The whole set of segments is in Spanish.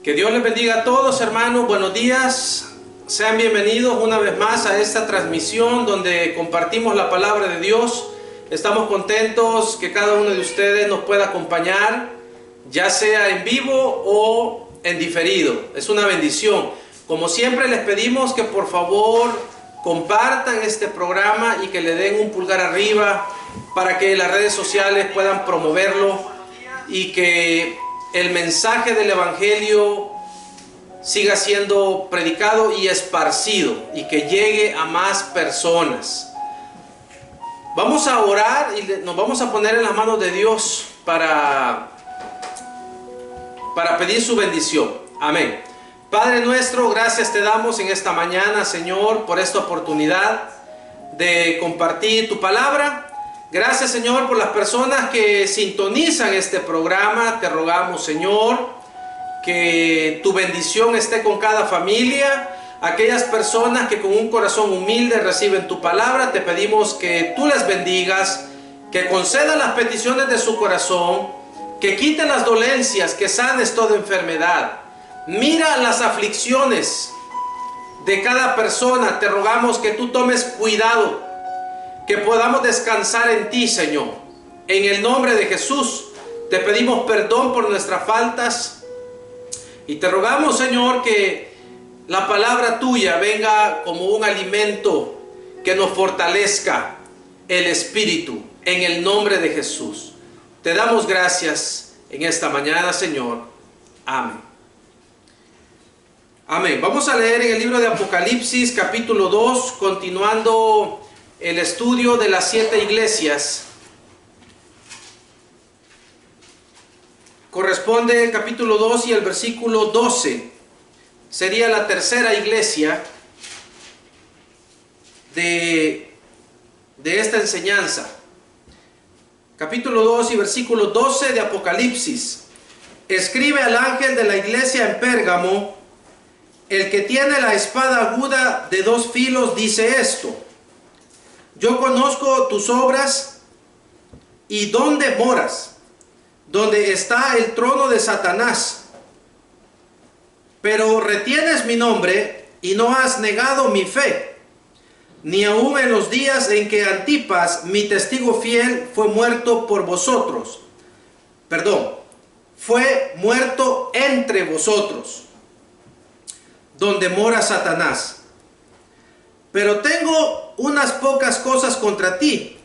Que Dios les bendiga a todos, hermanos. Buenos días. Sean bienvenidos una vez más a esta transmisión donde compartimos la palabra de Dios. Estamos contentos que cada uno de ustedes nos pueda acompañar, ya sea en vivo o en diferido. Es una bendición. Como siempre les pedimos que por favor compartan este programa y que le den un pulgar arriba para que las redes sociales puedan promoverlo y que el mensaje del Evangelio siga siendo predicado y esparcido y que llegue a más personas. Vamos a orar y nos vamos a poner en las manos de Dios para pedir su bendición. Amén. Padre nuestro, gracias te damos en esta mañana, Señor, por esta oportunidad de compartir tu palabra. Gracias, Señor, por las personas que sintonizan este programa. Te rogamos, Señor, que tu bendición esté con cada familia. Aquellas personas que con un corazón humilde reciben tu palabra, te pedimos que tú les bendigas, que concedan las peticiones de su corazón, que quiten las dolencias, que sanes toda enfermedad. Mira las aflicciones de cada persona. Te rogamos que tú tomes cuidado, que podamos descansar en ti, Señor. En el nombre de Jesús te pedimos perdón por nuestras faltas y te rogamos, Señor, que la palabra tuya venga como un alimento que nos fortalezca el espíritu, en el nombre de Jesús. Te damos gracias en esta mañana, Señor. Amén. Amén. Vamos a leer en el libro de Apocalipsis, capítulo 2, continuando el estudio de las 7 iglesias. Corresponde el capítulo 2 y el versículo 12. Sería la tercera iglesia de esta enseñanza. Capítulo 2 y versículo 12 de Apocalipsis. Escribe al ángel de la iglesia en Pérgamo: el que tiene la espada aguda de 2 filos dice esto: yo conozco tus obras y dónde moras, donde está el trono de Satanás. Pero retienes mi nombre y no has negado mi fe, ni aun en los días en que Antipas, mi testigo fiel, fue muerto por vosotros. Fue muerto entre vosotros, donde mora Satanás. Pero tengo unas pocas cosas contra ti,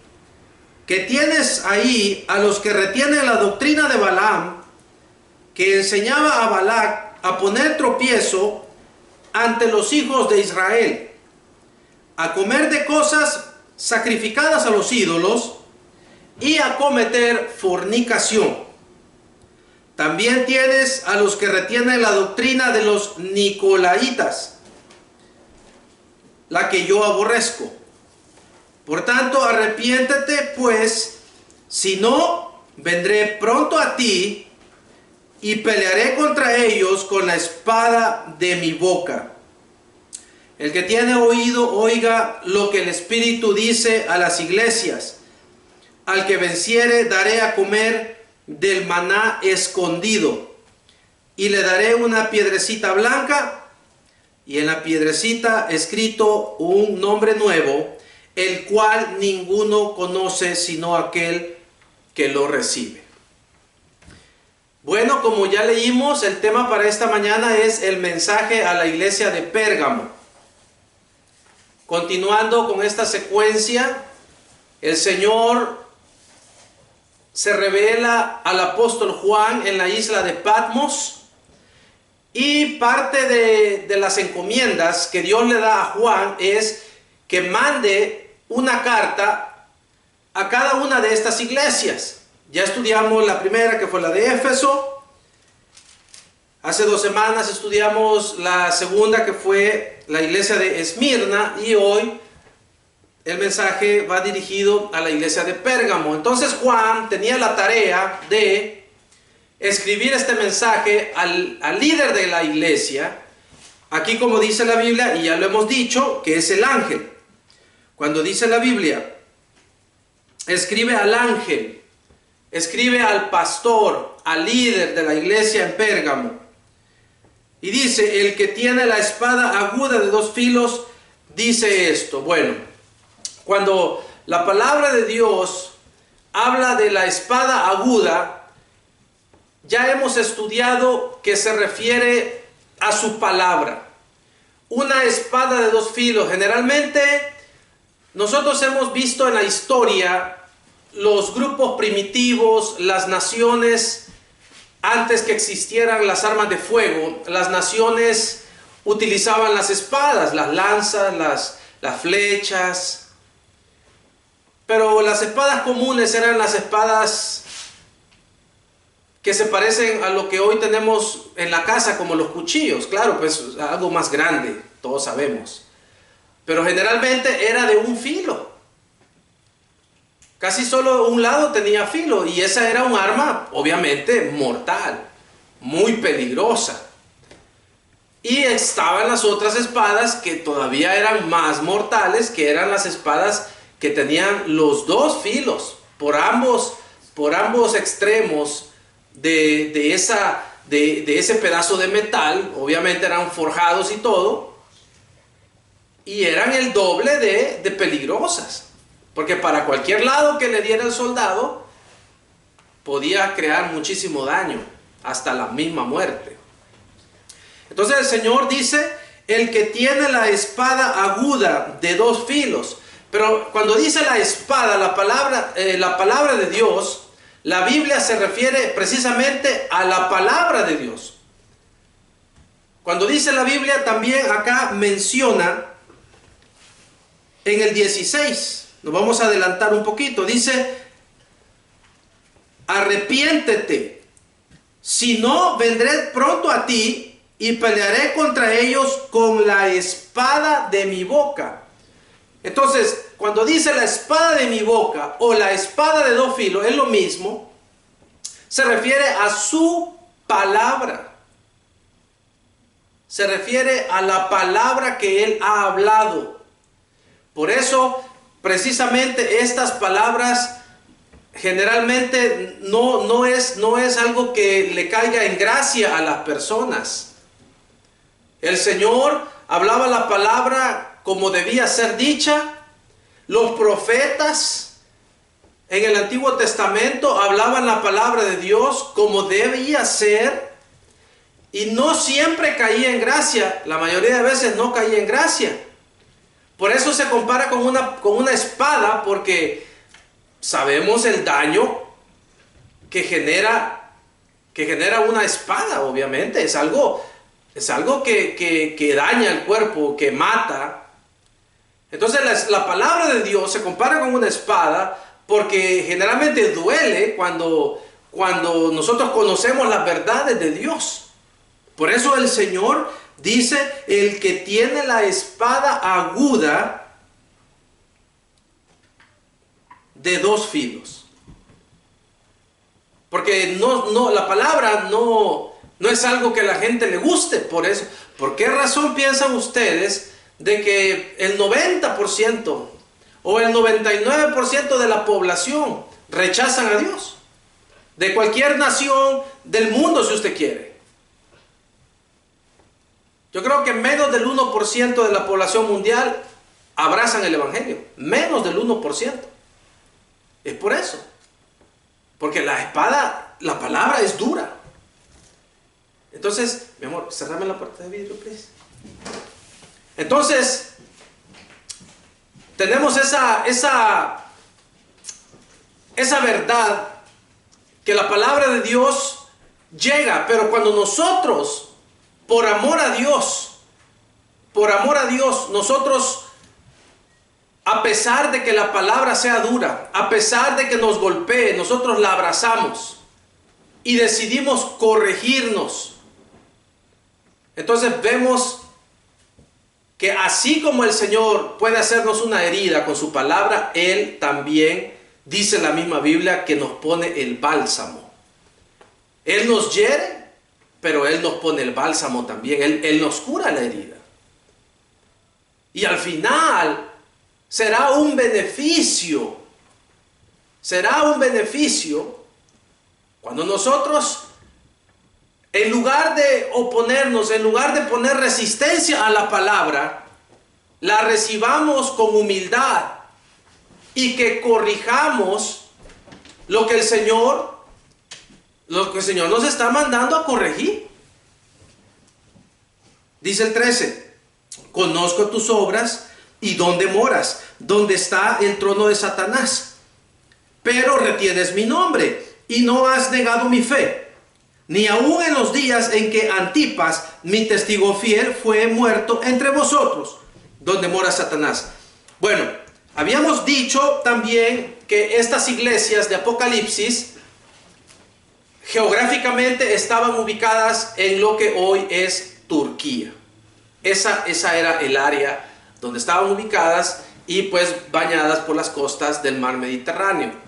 que tienes ahí a los que retienen la doctrina de Balaam, que enseñaba a Balac a poner tropiezo ante los hijos de Israel, a comer de cosas sacrificadas a los ídolos y a cometer fornicación. También tienes a los que retienen la doctrina de los Nicolaitas, la que yo aborrezco. Por tanto, arrepiéntete, pues, si no, vendré pronto a ti y pelearé contra ellos con la espada de mi boca. El que tiene oído, oiga lo que el Espíritu dice a las iglesias. Al que venciere, daré a comer del maná escondido, y le daré una piedrecita blanca, y en la piedrecita escrito un nombre nuevo, el cual ninguno conoce sino aquel que lo recibe. Bueno, como ya leímos, el tema para esta mañana es el mensaje a la iglesia de Pérgamo. Continuando con esta secuencia, el Señor se revela al apóstol Juan en la isla de Patmos, y parte de las encomiendas que Dios le da a Juan es que mande una carta a cada una de estas iglesias. Ya estudiamos la primera, que fue la de Éfeso. Hace 2 semanas estudiamos la segunda, que fue la iglesia de Esmirna, y hoy el mensaje va dirigido a la iglesia de Pérgamo. Entonces Juan tenía la tarea de escribir este mensaje al líder de la iglesia. Aquí, como dice la Biblia, y ya lo hemos dicho, que es el ángel. Cuando dice la Biblia, escribe al ángel, escribe al pastor, al líder de la iglesia en Pérgamo. Y dice, el que tiene la espada aguda de dos filos, dice esto. Bueno, cuando la palabra de Dios habla de la espada aguda, ya hemos estudiado que se refiere a su palabra. Una espada de dos filos. Generalmente nosotros hemos visto en la historia los grupos primitivos, las naciones, antes que existieran las armas de fuego, las naciones utilizaban las espadas, las lanzas, las flechas. Pero las espadas comunes eran las espadas que se parecen a lo que hoy tenemos en la casa, como los cuchillos. Claro, pues algo más grande, todos sabemos. Pero generalmente era de un filo. Casi solo un lado tenía filo, y esa era un arma obviamente mortal, muy peligrosa. Y estaban las otras espadas que todavía eran más mortales, que eran las espadas que tenían los dos filos por ambos extremos de ese pedazo de metal. Obviamente eran forjados y todo, y eran el doble de peligrosas. Porque para cualquier lado que le diera el soldado, podía crear muchísimo daño, hasta la misma muerte. Entonces el Señor dice, el que tiene la espada aguda de dos filos. Pero cuando dice la espada, la palabra de Dios, la Biblia se refiere precisamente a la palabra de Dios. Cuando dice la Biblia, también acá menciona en el 16, nos vamos a adelantar un poquito, dice, arrepiéntete, si no vendré pronto a ti y pelearé contra ellos con la espada de mi boca. Entonces, cuando dice la espada de mi boca o la espada de dos filos, es lo mismo, se refiere a su palabra. Se refiere a la palabra que Él ha hablado. Por eso, precisamente estas palabras generalmente no es algo que le caiga en gracia a las personas. El Señor hablaba la palabra como debía ser dicha. Los profetas en el Antiguo Testamento hablaban la palabra de Dios como debía ser, y no siempre caía en gracia. La mayoría de veces no caía en gracia. Por eso se compara con una espada, porque sabemos el daño que genera una espada. Obviamente es algo que daña el cuerpo, que mata. Entonces la palabra de Dios se compara con una espada, porque generalmente duele cuando nosotros conocemos las verdades de Dios. Por eso el Señor dice, el que tiene la espada aguda de dos filos. Porque la palabra no es algo que a la gente le guste. Por eso, ¿por qué razón piensan ustedes de que el 90% o el 99% de la población rechazan a Dios? De cualquier nación del mundo, si usted quiere. Yo creo que menos del 1% de la población mundial abrazan el Evangelio. Menos del 1%. Es por eso. Porque la espada, la palabra es dura. Entonces, mi amor, cerrame la puerta de vidrio, please. Entonces, tenemos esa verdad, que la palabra de Dios llega, pero cuando nosotros, por amor a Dios, nosotros, a pesar de que la palabra sea dura, a pesar de que nos golpee, nosotros la abrazamos y decidimos corregirnos. Entonces vemos que así como el Señor puede hacernos una herida con su palabra, Él también, dice la misma Biblia, que nos pone el bálsamo. Él nos hiere, pero Él nos pone el bálsamo también. Él nos cura la herida. Y al final será un beneficio. Será un beneficio cuando nosotros en lugar de oponernos, en lugar de poner resistencia a la palabra, la recibamos con humildad y que corrijamos lo que el Señor nos está mandando a corregir. Dice el 13: conozco tus obras y dónde moras, donde está el trono de Satanás. Pero retienes mi nombre y no has negado mi fe, ni aun en los días en que Antipas, mi testigo fiel, fue muerto entre vosotros, donde mora Satanás. Bueno, habíamos dicho también que estas iglesias de Apocalipsis geográficamente estaban ubicadas en lo que hoy es Turquía. Esa era el área donde estaban ubicadas y pues bañadas por las costas del mar Mediterráneo.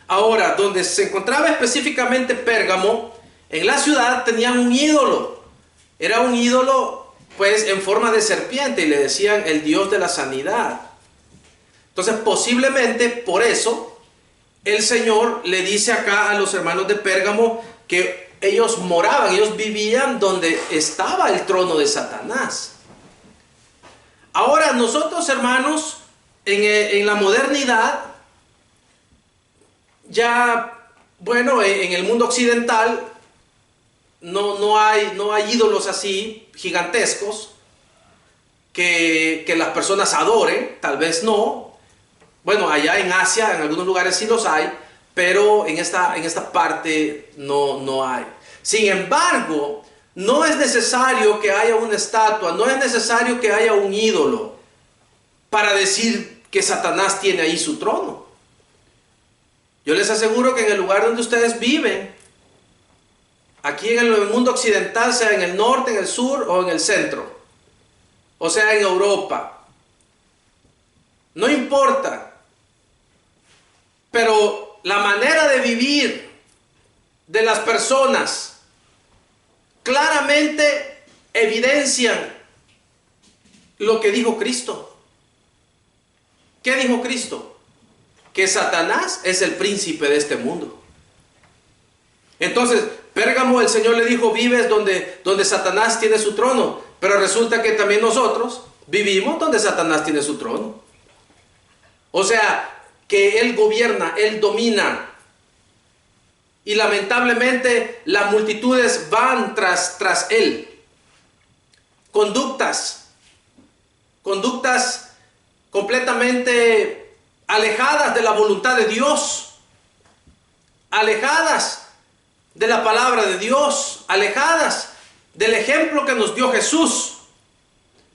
Ahora, donde se encontraba específicamente Pérgamo, en la ciudad tenían un ídolo. Era un ídolo pues en forma de serpiente y le decían el dios de la sanidad. Entonces posiblemente por eso el Señor le dice acá a los hermanos de Pérgamo que ellos moraban, ellos vivían donde estaba el trono de Satanás. Ahora nosotros, hermanos, en la modernidad, ya, bueno, en el mundo occidental no hay ídolos así gigantescos que las personas adoren, tal vez no. Bueno, allá en Asia, en algunos lugares sí los hay, pero en esta parte no hay. Sin embargo, no es necesario que haya una estatua, no es necesario que haya un ídolo para decir que Satanás tiene ahí su trono. Yo les aseguro que en el lugar donde ustedes viven, aquí en el mundo occidental, sea en el norte, en el sur o en el centro, o sea en Europa, no importa, pero la manera de vivir de las personas claramente evidencian lo que dijo Cristo. ¿Qué dijo Cristo? Que Satanás es el príncipe de este mundo. Entonces, Pérgamo, el Señor le dijo, vives donde Satanás tiene su trono, pero resulta que también nosotros vivimos donde Satanás tiene su trono. O sea, que Él gobierna, Él domina. Y lamentablemente las multitudes van tras Él. Conductas completamente alejadas de la voluntad de Dios, alejadas de la palabra de Dios, alejadas del ejemplo que nos dio Jesús.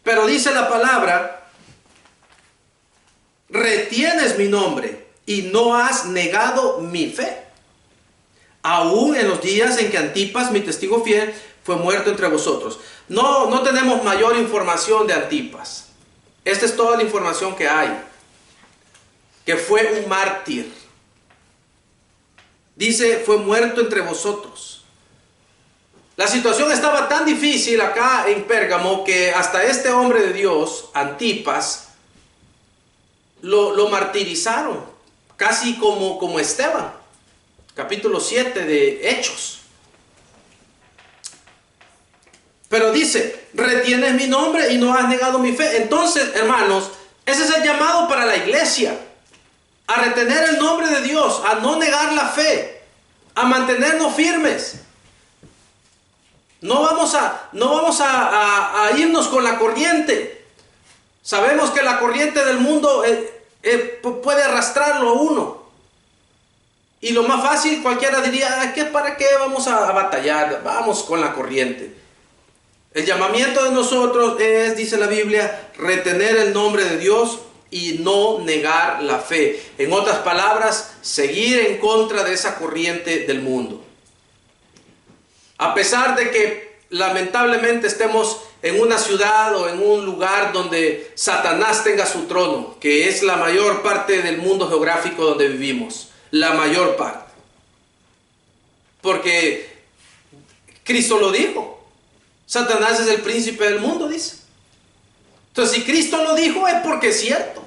Pero dice la palabra, retienes mi nombre y no has negado mi fe, aún en los días en que Antipas, mi testigo fiel, fue muerto entre vosotros. No tenemos mayor información de Antipas. Esta es toda la información que hay. Que fue un mártir. Dice, fue muerto entre vosotros. La situación estaba tan difícil acá en Pérgamo que hasta este hombre de Dios, Antipas, lo martirizaron, casi como Esteban, capítulo 7 de Hechos. Pero dice, retienes mi nombre y no has negado mi fe. Entonces, hermanos, ese es el llamado para la iglesia. A retener el nombre de Dios, a no negar la fe, a mantenernos firmes. No vamos a irnos con la corriente. Sabemos que la corriente del mundo puede arrastrarlo a uno. Y lo más fácil, cualquiera diría, ¿para qué vamos a batallar? Vamos con la corriente. El llamamiento de nosotros es, dice la Biblia, retener el nombre de Dios y no negar la fe. En otras palabras, seguir en contra de esa corriente del mundo. A pesar de que lamentablemente estemos en una ciudad o en un lugar donde Satanás tenga su trono, que es la mayor parte del mundo geográfico donde vivimos, la mayor parte. Porque Cristo lo dijo. Satanás es el príncipe del mundo, dice. Entonces, si Cristo lo dijo, es porque es cierto.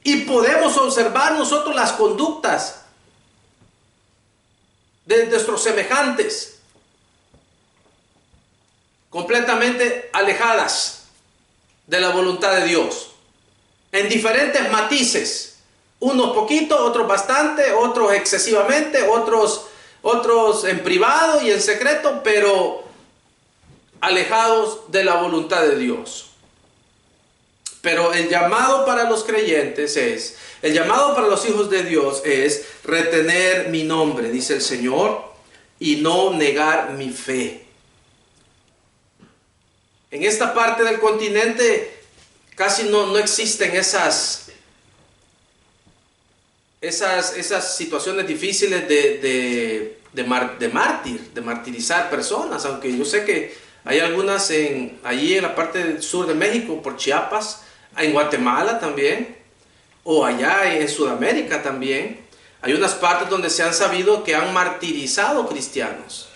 Y podemos observar nosotros las conductas de nuestros semejantes. completamente alejadas de la voluntad de Dios, en diferentes matices, unos poquito, otros bastante, otros excesivamente, otros en privado y en secreto, pero alejados de la voluntad de Dios. Pero el llamado para los creyentes el llamado para los hijos de Dios es retener mi nombre, dice el Señor, y no negar mi fe. En esta parte del continente casi no existen esas situaciones difíciles de martirizar personas, aunque yo sé que hay algunas allí en la parte del sur de México, por Chiapas, en Guatemala también, o allá en Sudamérica también. Hay unas partes donde se han sabido que han martirizado cristianos.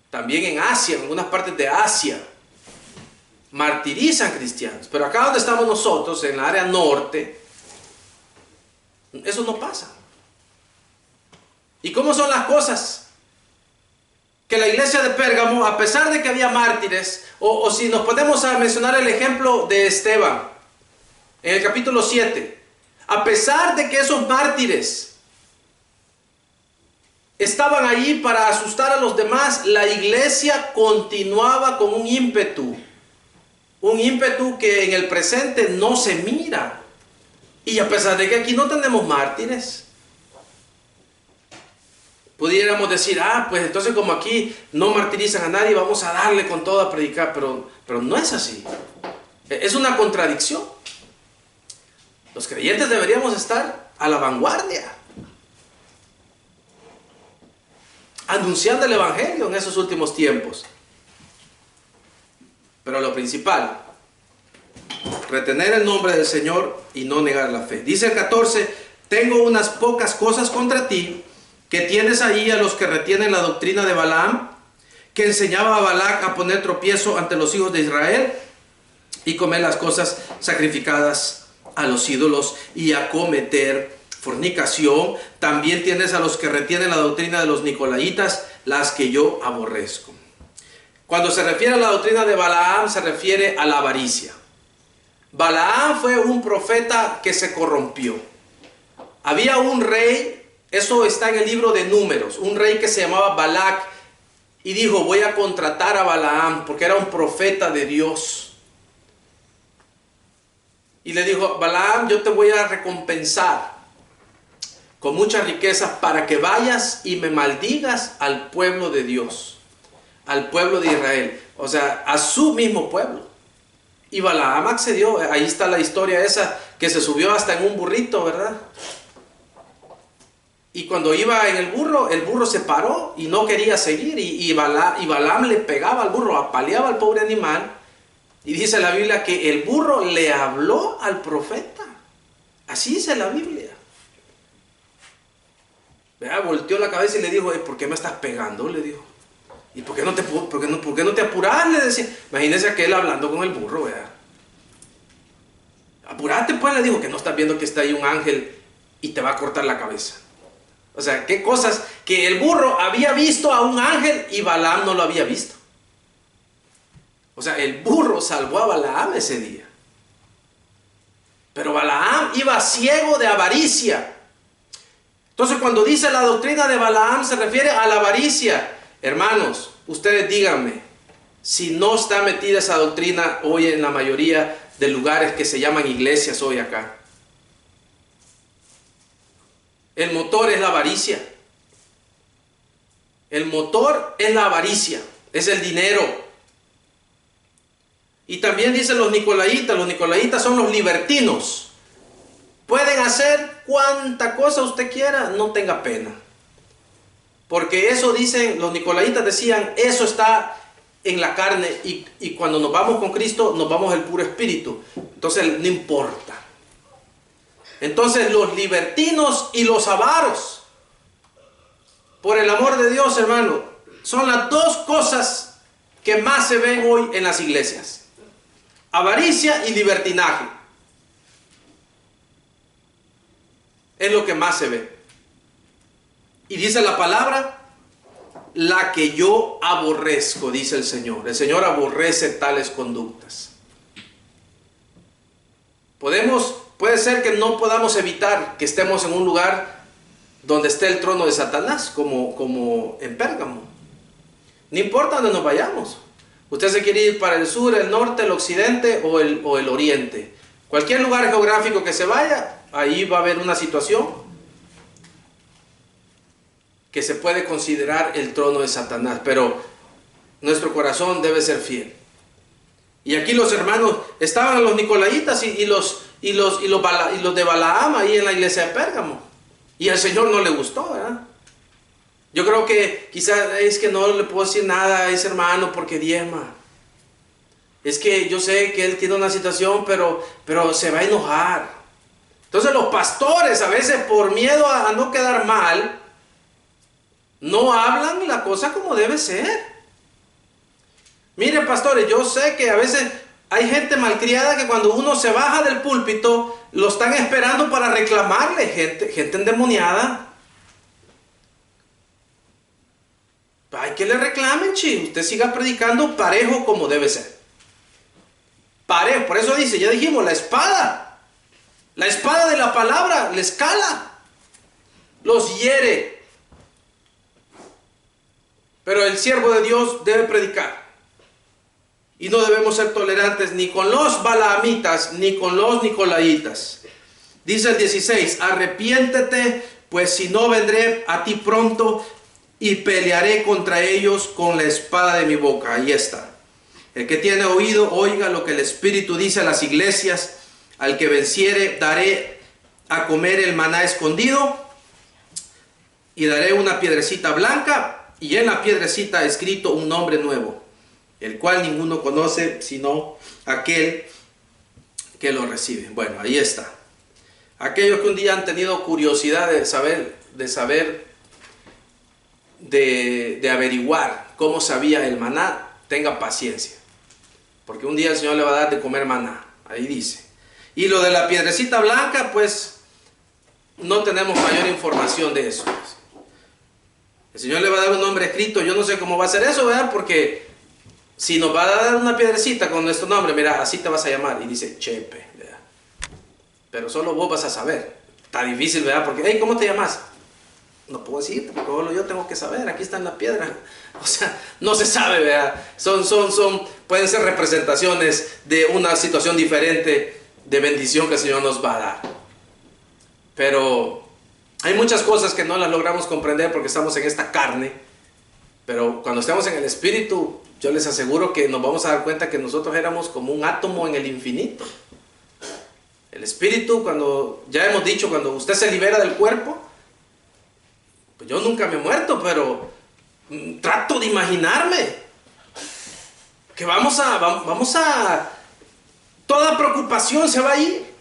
También en Asia, en algunas partes de Asia, martirizan cristianos. Pero acá donde estamos nosotros, en la área norte, eso no pasa. ¿Y cómo son las cosas? Que la iglesia de Pérgamo, a pesar de que había mártires, o si nos podemos mencionar el ejemplo de Esteban, en el capítulo 7, a pesar de que esos mártires estaban allí para asustar a los demás, la iglesia continuaba con un ímpetu que en el presente no se mira. Y a pesar de que aquí no tenemos mártires, pudiéramos decir, pues entonces como aquí no martirizan a nadie, vamos a darle con todo a predicar, pero no es así. Es una contradicción. Los creyentes deberíamos estar a la vanguardia, anunciando el evangelio en esos últimos tiempos. Pero lo principal, retener el nombre del Señor y no negar la fe. Dice el 14, tengo unas pocas cosas contra ti, que tienes ahí a los que retienen la doctrina de Balaam, que enseñaba a Balac a poner tropiezo ante los hijos de Israel y comer las cosas sacrificadas a los ídolos y a cometer fornicación. También tienes a los que retienen la doctrina de los nicolaitas, las que yo aborrezco. Cuando se refiere a la doctrina de Balaam, se refiere a la avaricia. Balaam fue un profeta que se corrompió. Había un rey, eso está en el libro de Números, un rey que se llamaba Balac, y dijo, voy a contratar a Balaam, porque era un profeta de Dios. Y le dijo, Balaam, yo te voy a recompensar con mucha riqueza para que vayas y me maldigas al pueblo de Dios, al pueblo de Israel, o sea, a su mismo pueblo. Y Balaam accedió. Ahí está la historia esa, que se subió hasta en un burrito, ¿verdad? Y cuando iba en el burro se paró y no quería seguir, y Balaam le pegaba al burro, apaleaba al pobre animal. Y dice la Biblia que el burro le habló al profeta. Así dice la Biblia. ¿Verdad? Volteó la cabeza y le dijo, ¿por qué me estás pegando? Le dijo. ¿Y por qué no te apuras? Le decía. Imagínense aquel hablando con el burro, ¿verdad? Apurate pues, le dijo, que no estás viendo que está ahí un ángel y te va a cortar la cabeza. O sea, qué cosas, que el burro había visto a un ángel y Balaam no lo había visto. O sea, el burro salvó a Balaam ese día. Pero Balaam iba ciego de avaricia. Entonces, cuando dice la doctrina de Balaam, se refiere a la avaricia. Hermanos, ustedes díganme, si no está metida esa doctrina hoy en la mayoría de lugares que se llaman iglesias hoy acá. El motor es la avaricia. El motor es la avaricia, es el dinero. Y también dicen los nicolaitas son los libertinos. Pueden hacer cuanta cosa usted quiera, no tenga pena. Porque eso dicen, los nicolaitas decían, eso está en la carne y cuando nos vamos con Cristo, nos vamos el puro espíritu. Entonces no importa. Entonces los libertinos y los avaros, por el amor de Dios, hermano, son las dos cosas que más se ven hoy en las iglesias. Avaricia y libertinaje. Es lo que más se ve. Y dice la palabra la que yo aborrezco, dice el Señor. El Señor aborrece tales conductas. Puede ser que no podamos evitar que estemos en un lugar donde esté el trono de Satanás, como en Pérgamo. No importa dónde nos vayamos. Usted se quiere ir para el sur, el norte, el occidente o el oriente. Cualquier lugar geográfico que se vaya, ahí va a haber una situación que se puede considerar el trono de Satanás. Pero nuestro corazón debe ser fiel. Y aquí los hermanos, estaban los nicolaitas y los de Balaam ahí en la iglesia de Pérgamo. Y al Señor no le gustó, ¿verdad? Yo creo que quizás es que no le puedo decir nada a ese hermano porque diezma. Es que yo sé que él tiene una situación, pero se va a enojar. Entonces los pastores a veces por miedo a no quedar mal, no hablan la cosa como debe ser. Miren, pastores, yo sé que a veces hay gente malcriada que cuando uno se baja del púlpito, lo están esperando para reclamarle, gente endemoniada. Hay que le reclamen, chi. Usted siga predicando parejo como debe ser. Parejo, por eso dice, ya dijimos, la espada de la palabra les cala, los hiere. Pero el siervo de Dios debe predicar. Y no debemos ser tolerantes ni con los balaamitas ni con los nicolaitas. Dice el 16, arrepiéntete, pues si no vendré a ti pronto y pelearé contra ellos con la espada de mi boca. Ahí está. El que tiene oído, oiga lo que el Espíritu dice a las iglesias. Al que venciere, daré a comer el maná escondido y daré una piedrecita blanca y en la piedrecita escrito un nombre nuevo, el cual ninguno conoce sino aquel que lo recibe. Bueno, ahí está. Aquellos que un día han tenido curiosidad de averiguar cómo sabía el maná, tenga paciencia, porque un día el Señor le va a dar de comer maná. Ahí dice. Y lo de la piedrecita blanca, pues no tenemos mayor información de eso. El Señor le va a dar un nombre escrito. Yo no sé cómo va a ser eso, ¿verdad? Porque si nos va a dar una piedrecita con nuestro nombre, mira, así te vas a llamar. Y dice Chepe, ¿verdad? Pero solo vos vas a saber. Está difícil, ¿verdad? Porque, hey, ¿cómo te llamas? No puedo decir, porque solo yo tengo que saber. Aquí está en la piedra. O sea, no se sabe, ¿verdad? Pueden ser representaciones de una situación diferente de bendición que el Señor nos va a dar. Pero hay muchas cosas que no las logramos comprender porque estamos en esta carne. Pero cuando estemos en el Espíritu, yo les aseguro que nos vamos a dar cuenta que nosotros éramos como un átomo en el infinito. El Espíritu, cuando ya hemos dicho, cuando usted se libera del cuerpo, pues yo nunca me he muerto, pero trato de imaginarme que vamos a toda preocupación se va a ir.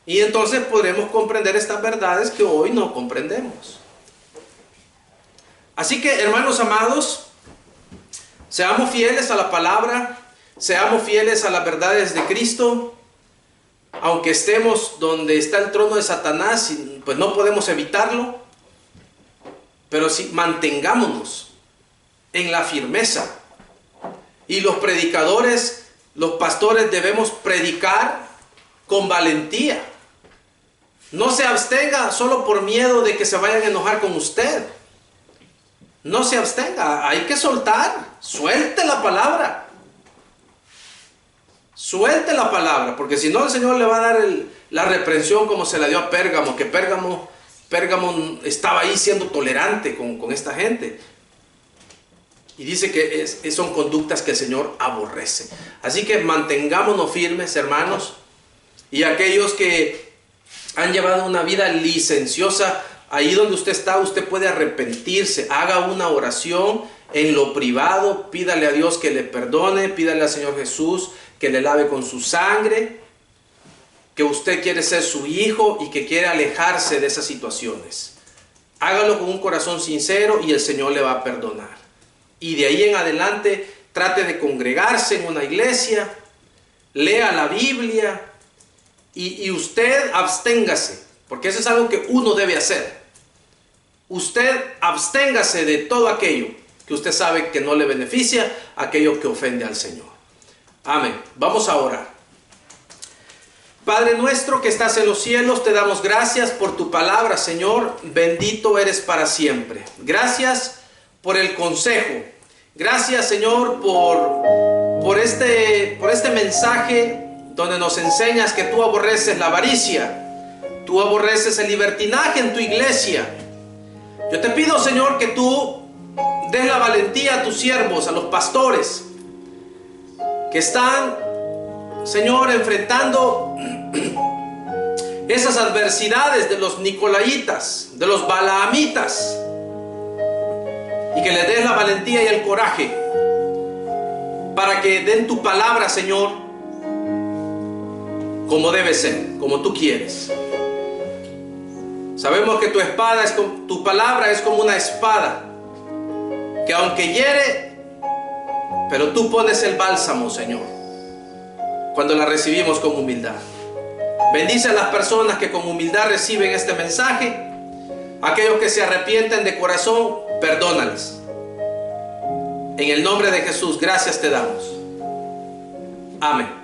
Y entonces podremos comprender estas verdades que hoy no comprendemos. Así que, hermanos amados, seamos fieles a la palabra, seamos fieles a las verdades de Cristo. Aunque estemos donde está el trono de Satanás, pues no podemos evitarlo. Pero sí, mantengámonos en la firmeza. Y los predicadores, los pastores debemos predicar con valentía. No se abstenga solo por miedo de que se vayan a enojar con usted. No se abstenga, hay que soltar, suelte la palabra. Suelte la palabra, porque si no el Señor le va a dar la reprensión como se la dio a Pérgamo, que Pérgamo estaba ahí siendo tolerante con esta gente. Y dice que son conductas que el Señor aborrece. Así que mantengámonos firmes, hermanos. Y aquellos que han llevado una vida licenciosa, ahí donde usted está, usted puede arrepentirse. Haga una oración en lo privado. Pídale a Dios que le perdone. Pídale al Señor Jesús que le lave con su sangre. Que usted quiere ser su hijo y que quiere alejarse de esas situaciones. Hágalo con un corazón sincero y el Señor le va a perdonar. Y de ahí en adelante trate de congregarse en una iglesia, lea la Biblia y usted absténgase, porque eso es algo que uno debe hacer. usted absténgase de todo aquello que usted sabe que no le beneficia, aquello que ofende al Señor. Amén. Vamos a orar. Padre nuestro que estás en los cielos, te damos gracias por tu palabra, Señor. Bendito eres para siempre. Gracias por el consejo. Gracias, Señor, por este mensaje donde nos enseñas que tú aborreces la avaricia. Tú aborreces el libertinaje en tu iglesia. Yo te pido, Señor, que tú des la valentía a tus siervos, a los pastores que están, Señor, enfrentando esas adversidades de los nicolaitas, de los balaamitas, y que les des la valentía y el coraje para que den tu palabra, Señor, como debe ser, como tú quieres. Sabemos que tu palabra es como una espada que aunque hiere, pero tú pones el bálsamo, Señor, cuando la recibimos con humildad. Bendice a las personas que con humildad reciben este mensaje. Aquellos que se arrepienten de corazón, perdónales. En el nombre de Jesús, gracias te damos. Amén.